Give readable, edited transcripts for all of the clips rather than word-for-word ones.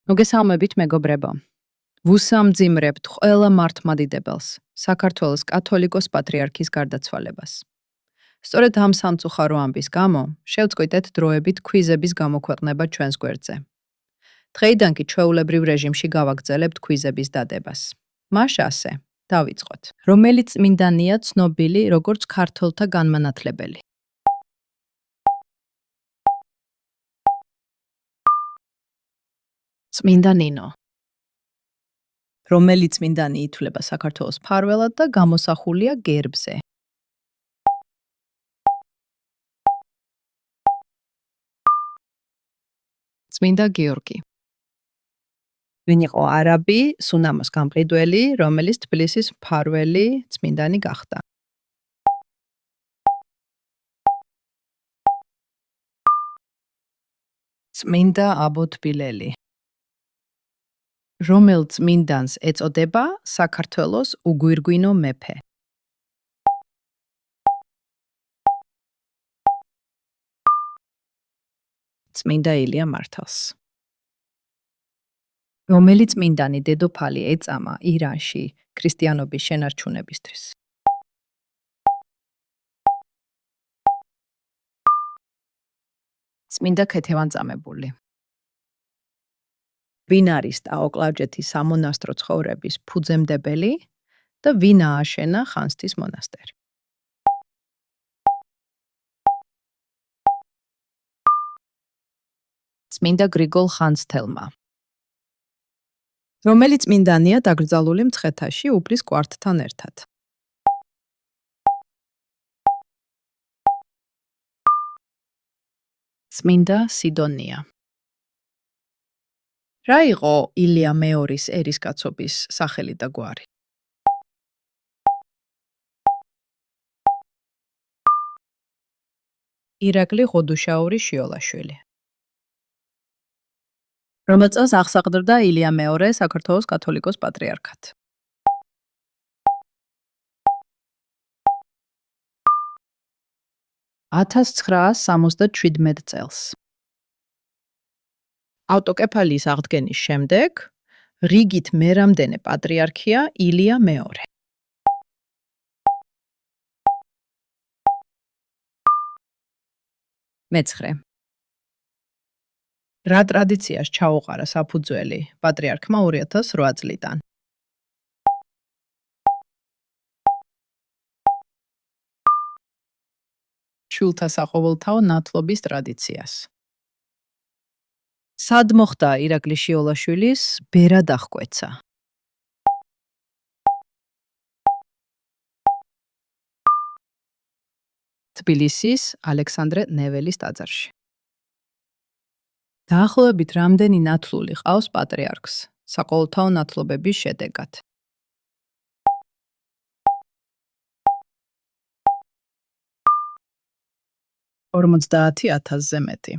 მოგესალმებით, მეგობრებო. ვუსამძიმრებთ ყველა მართლმადიდებელს, საქართველოს კათოლიკოს პატრიარქის გარდაცვალებას. სწორედ ამ სამწუხარო ამბის გამო, შევწყვიტეთ დროებით ქვიზების გამოქვეყნება ჩვენს გვერდზე. დღეიდან კი ჩვეულებრივ რეჟიმში გავაგრძელებთ ქვიზების დადებას. მას ასე, დავიწყოთ. რომელი წმინდანია ცნობილი როგორც ქართველთა განმანათლებელი? წმინდა ნინო. რომელი წმინდანი ითვლება საქართველოს მფარველად და გამოსახულია გერბზე? წმინდა გიორგი. ვინ იყო არაბი, სუნამოს გამყიდველი, რომელიც თბილისის მფარველი წმინდანი გახდა? წმინდა აბო-თბილელი. რომელ წმინდანს ეწოდება საქართველოს უგვირგვინო მეფე? წმინდა ილია მართალს. რომელი წმინდანი დედოფალი ეწამა ირანში ქრისტიანობის შენარჩუნებისთვის? წმინდა ქეთევანწამებული. ვინ არის ტაო-კლარჯეთის სამონასტრო ცხოვრების ფუძემდებელი და ვინ ააშენა ხანძთის მონასტერი? წმინდა გრიგოლ ხანძთელმა. რომელი წმინდანია დაკრძალული მცხეთაში უფლის კვართთან ერთად? წმინდა სიდონია. რა იყო ილია მეორის ერისკაცობის სახელი და გვარი? ირაკლი ღოდუშაური შიოლაშვილი. რომელ წელს აღსაყდრდა ილია მეორე საქართველოს კათოლიკოს პატრიარქად? 1977 წელს. ავტოკეფალიის აღდგენის შემდეგ რიგით მერამდენე პატრიარქია ილია მეორე. მეცხრე. რა ტრადიციას ჩაუყარა საფუძველი პატრიარქმა 2008 წლიდან? შვილთა საყოველთაო ნათლობის ტრადიციას. სად მოხდა ირაკლი შიოლაშვილის ბერა დაჰკვეცა? თბილისის ალექსანდრე ნეველის ტაძარში. დაახლოებით რამდენი ნათლული ყავს პატრიარქს საყოველთაო ნათლობების შედეგად? 50,000-ზე მეტი.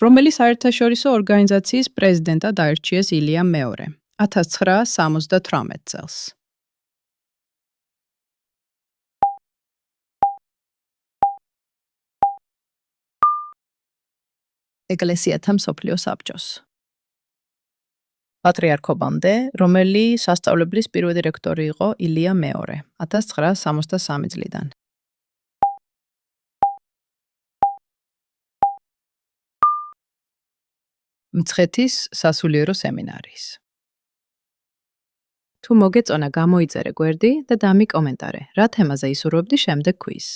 რომელი საერთაშორისო ორგანიზაციის პრეზიდენტად აირჩიეს ილია მეორე 1978 წელს? ეკლესიათა მსოფლიო საბჭოს. პატრიარქობამდე, რომელი სასწავლებლის პირველი რექტორი იყო ილია მეორე 1963 წლიდან? მცხეთის სასულიერო სემინარიის. თუ მოგეწონა, გამოიწერე გვერდი და დამი კომენტარე, რა თემაზე ისურვებდი შემდეგ კვიზს.